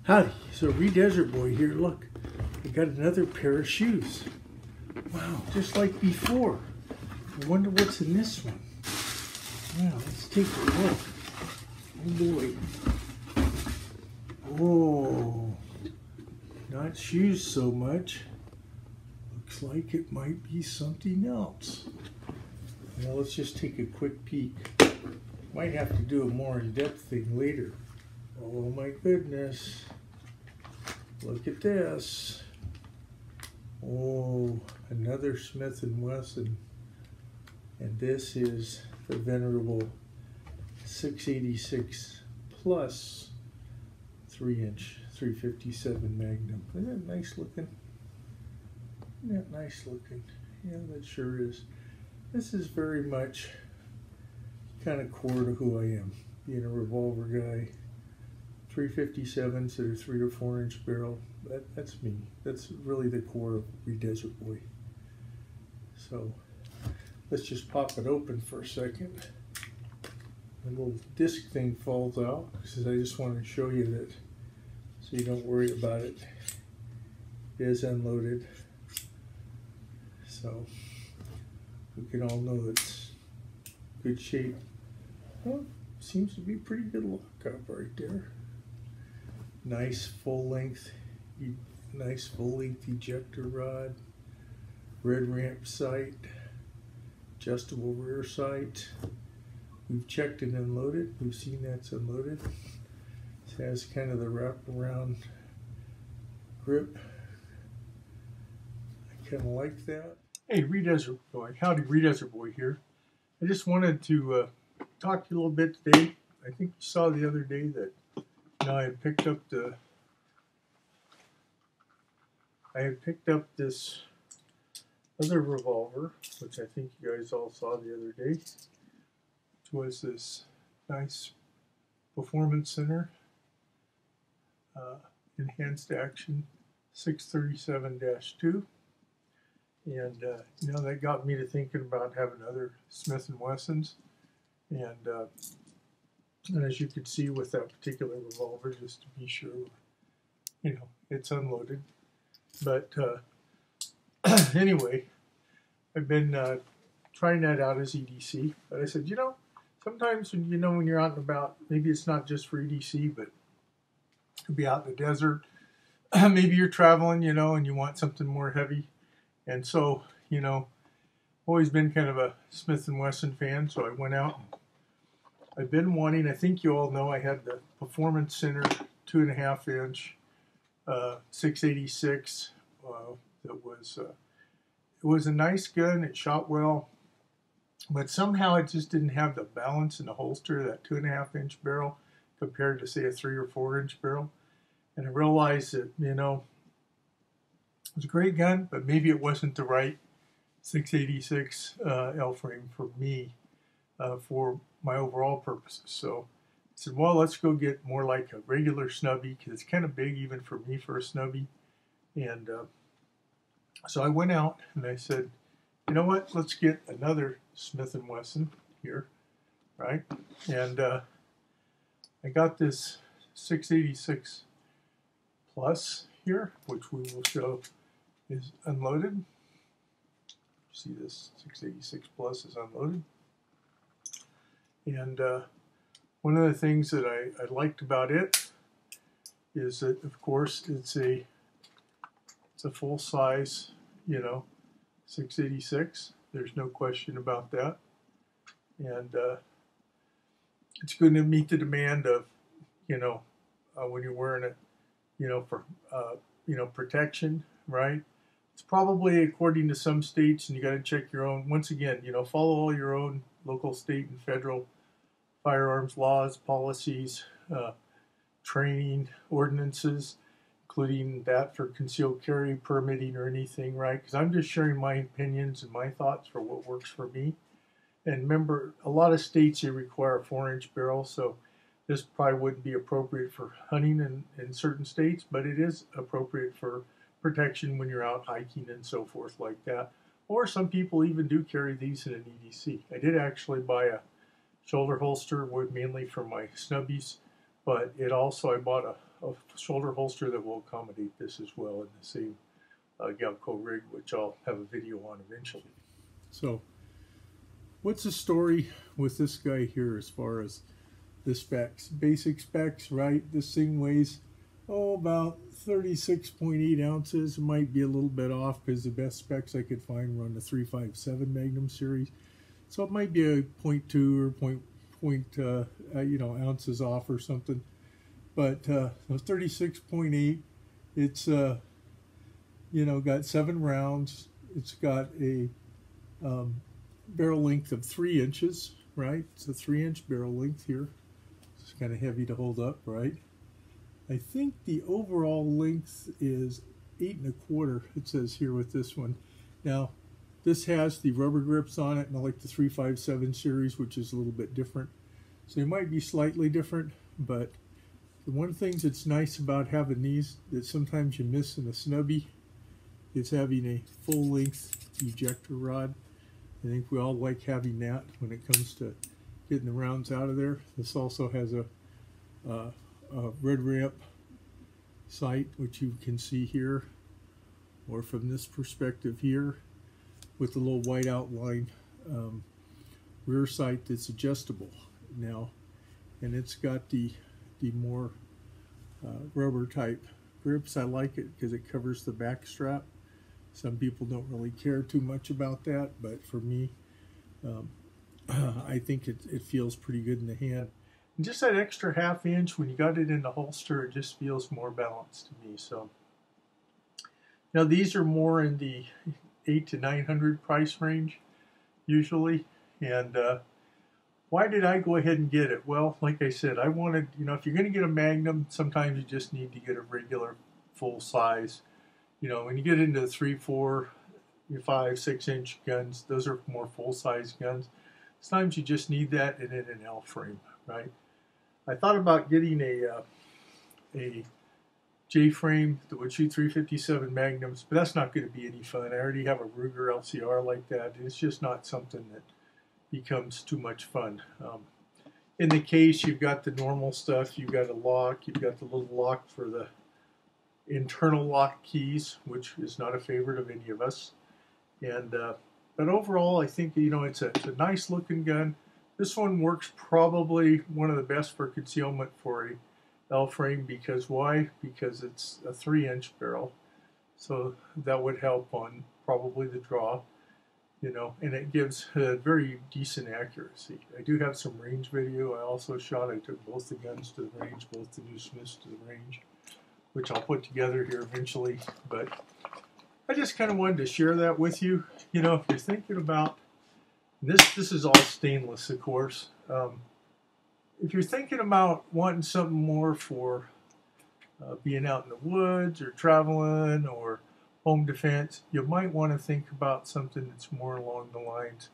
Howdy, so Desert Boy here. Look, I got another pair of shoes. Wow, just like before. I wonder what's in this one. Now, let's take a look. Oh boy. Oh, not shoes so much. Looks like it might be something else. Now let's just take a quick peek. Might have to do a more in-depth thing later. Oh my goodness. Look at this. Oh, another Smith & Wesson. And this is the venerable 686 plus 3-inch 357 Magnum. Isn't that nice looking? Isn't that nice looking? Yeah, that sure is. This is very much kind of core to who I am, being a revolver guy. 357s that are 3 or 4 inch barrel. That's me. That's really the core of Desert Boy. So let's just pop it open for a second. The little disc thing falls out because I just want to show you that, so you don't worry about it. It is unloaded, so we can all know it's good shape. Well, seems to be pretty good lockup right there. Nice full length ejector rod, red ramp sight, adjustable rear sight. We've checked and unloaded. We've seen that's unloaded. It has kind of the wraparound grip. I kind of like that. Hey, Desert Boy. Howdy, Desert Boy here. I just wanted to talk to you a little bit today. I think you saw the other day that I had picked up this other revolver, which I think you guys all saw the other day, which was this nice Performance Center Enhanced Action 637-2. And, that got me to thinking about having other Smith & Wessons. And as you could see with that particular revolver, just to be sure, it's unloaded. But anyway, I've been trying that out as EDC. But I said, sometimes when you're out and about, maybe it's not just for EDC, but to be out in the desert. Maybe you're traveling, and you want something more heavy. And so, always been kind of a Smith & Wesson fan, so I went out. I've been wanting, I think you all know, I had the Performance Center 2.5 inch 686. It was a nice gun. It shot well, but somehow it just didn't have the balance in the holster, that 2.5 inch barrel compared to, say, a 3 or 4 inch barrel. And I realized that, it was a great gun, but maybe it wasn't the right 686 L frame for me, for my overall purposes. So I said, well, let's go get more like a regular snubby, because it's kind of big even for me for a snubby. And so I went out and I said, you know what, let's get another Smith & Wesson here, right? And I got this 686 Plus here, which we will show is unloaded. See, this 686 Plus is unloaded. And one of the things that I liked about it is that, of course, it's a full size, 686. There's no question about that. And it's going to meet the demand of, when you're wearing it, for, protection, right? It's probably, according to some states, and you got to check your own, once again, follow all your own local, state, and federal firearms laws, policies, training, ordinances, including that for concealed carry, permitting, or anything, right? Because I'm just sharing my opinions and my thoughts for what works for me. And remember, a lot of states, they require a 4-inch barrel, so this probably wouldn't be appropriate for hunting in certain states, but it is appropriate for protection when you're out hiking and so forth like that. Or some people even do carry these in an EDC. I did actually buy a shoulder holster, mainly for my snubbies, but it also, I bought a shoulder holster that will accommodate this as well in the same Galco rig, which I'll have a video on eventually. So what's the story with this guy here as far as the specs? Basic specs, right? This thing weighs, about 36.8 ounces. It might be a little bit off because the best specs I could find were on the 357 Magnum series. So it might be a 0.2 or ounces off or something. But 36.8, it's got 7 rounds. It's got a barrel length of 3 inches, right? It's a 3-inch barrel length here. It's kind of heavy to hold up, right? I think the overall length is 8 1/4. It says here with this one. Now, this has the rubber grips on it, and I like the 357 series, which is a little bit different. So they might be slightly different, but the one thing that's nice about having these that sometimes you miss in a snubby is having a full-length ejector rod. I think we all like having that when it comes to getting the rounds out of there. This also has a red ramp sight, which you can see here, or from this perspective here, with the little white outline rear sight that's adjustable now, and it's got the more rubber type grips. I like it because it covers the back strap. Some people don't really care too much about that, but for me, I think it feels pretty good in the hand. And just that extra 1/2 inch when you got it in the holster, it just feels more balanced to me. So now these are more in the $800 to $900 price range usually. And why did I go ahead and get it? Well, like I said, I wanted, if you're going to get a Magnum, sometimes you just need to get a regular full size. When you get into the 3, 4, 5, 6-inch guns, those are more full-size guns. Sometimes you just need that and in an L frame, right? I thought about getting a J frame that would shoot 357 Magnums, but that's not going to be any fun. I already have a Ruger LCR like that, and it's just not something that becomes too much fun. In the case, you've got the normal stuff. You've got a lock. You've got the little lock for the internal lock keys, which is not a favorite of any of us. And but overall, I think it's a nice looking gun. This one works probably one of the best for concealment for a L frame. Because why? Because it's a 3-inch barrel, so that would help on probably the draw. And it gives a very decent accuracy. I do have some range video I also shot. I took both the guns to the range, both the new Smiths to the range, which I'll put together here eventually. But I just kind of wanted to share that with you. If you're thinking about this is all stainless, of course. If you're thinking about wanting something more for being out in the woods or traveling or home defense, you might want to think about something that's more along the lines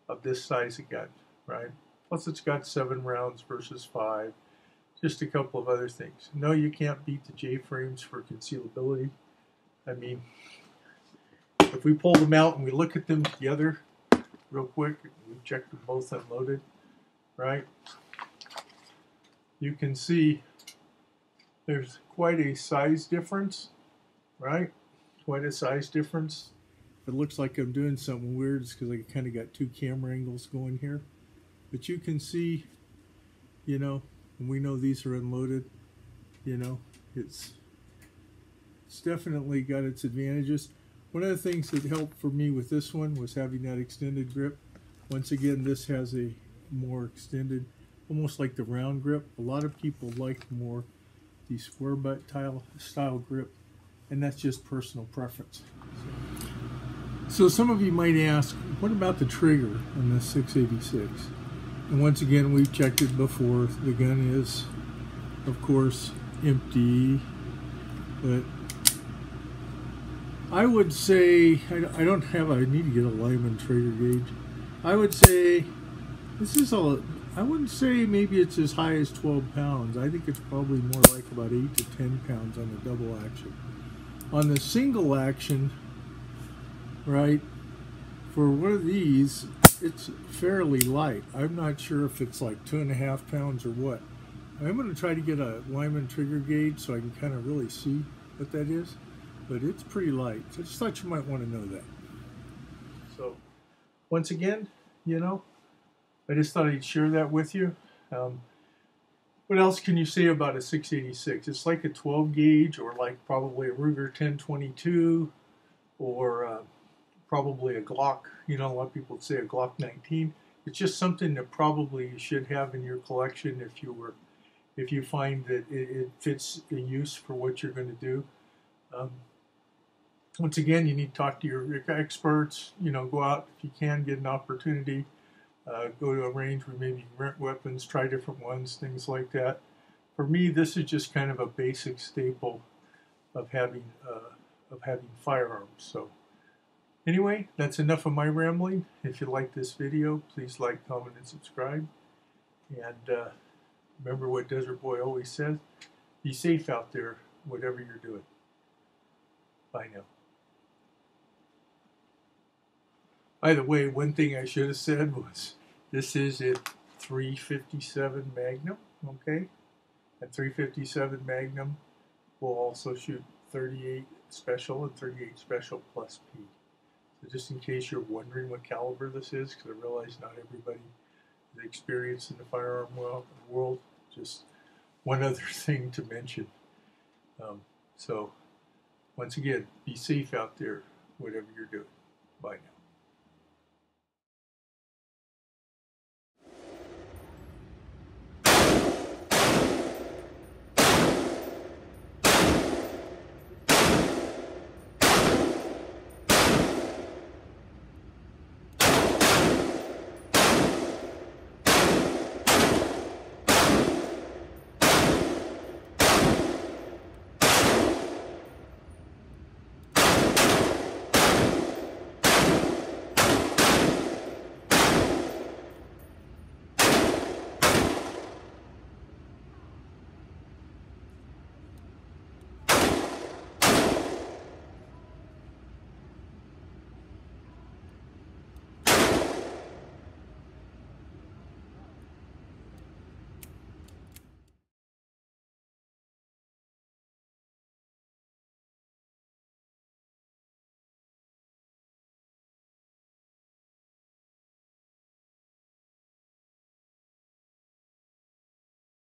of this size of gun, right? Plus it's got 7 rounds versus 5. Just a couple of other things. No, you can't beat the J-frames for concealability. I mean, if we pull them out and we look at them together real quick, we've checked them both unloaded, right? You can see there's quite a size difference, right? Quite a size difference. It looks like I'm doing something weird. It's because I kind of got 2 camera angles going here. But you can see, and we know these are unloaded, it's definitely got its advantages. One of the things that helped for me with this one was having that extended grip. Once again, this has a more extended, almost like the round grip. A lot of people like more the square butt style grip, and that's just personal preference. So some of you might ask, what about the trigger on the 686? And once again, we've checked it before. The gun is, of course, empty, but I would say, I need to get a Lyman trigger gauge. I would say, I wouldn't say maybe it's as high as 12 pounds. I think it's probably more like about 8 to 10 pounds on the double action. On the single action, right, for one of these, it's fairly light. I'm not sure if it's like 2.5 pounds or what, I'm going to try to get a Lyman trigger gauge so I can kind of really see what that is, but it's pretty light. So I just thought you might want to know that. So once again, you know, I just thought I'd share that with you. What else can you say about a 686? It's like a 12 gauge, or like probably a Ruger 1022, or probably a Glock. You know, a lot of people would say a Glock 19. It's just something that probably you should have in your collection if you find that it fits a use for what you're going to do. Once again, you need to talk to your experts. You know, go out if you can, get an opportunity. Go to a range where maybe you can rent weapons, try different ones, things like that. For me, this is just kind of a basic staple of having firearms. So anyway, that's enough of my rambling. If you like this video, please like, comment, and subscribe. And remember what Desert Boy always says: be safe out there, whatever you're doing. Bye now. By the way, one thing I should have said was this is a 357 Magnum, okay? A 357 Magnum will also shoot 38 Special and 38 Special plus P. So just in case you're wondering what caliber this is, because I realize not everybody is experienced in the firearm world, just one other thing to mention. So once again, be safe out there, whatever you're doing. Bye now.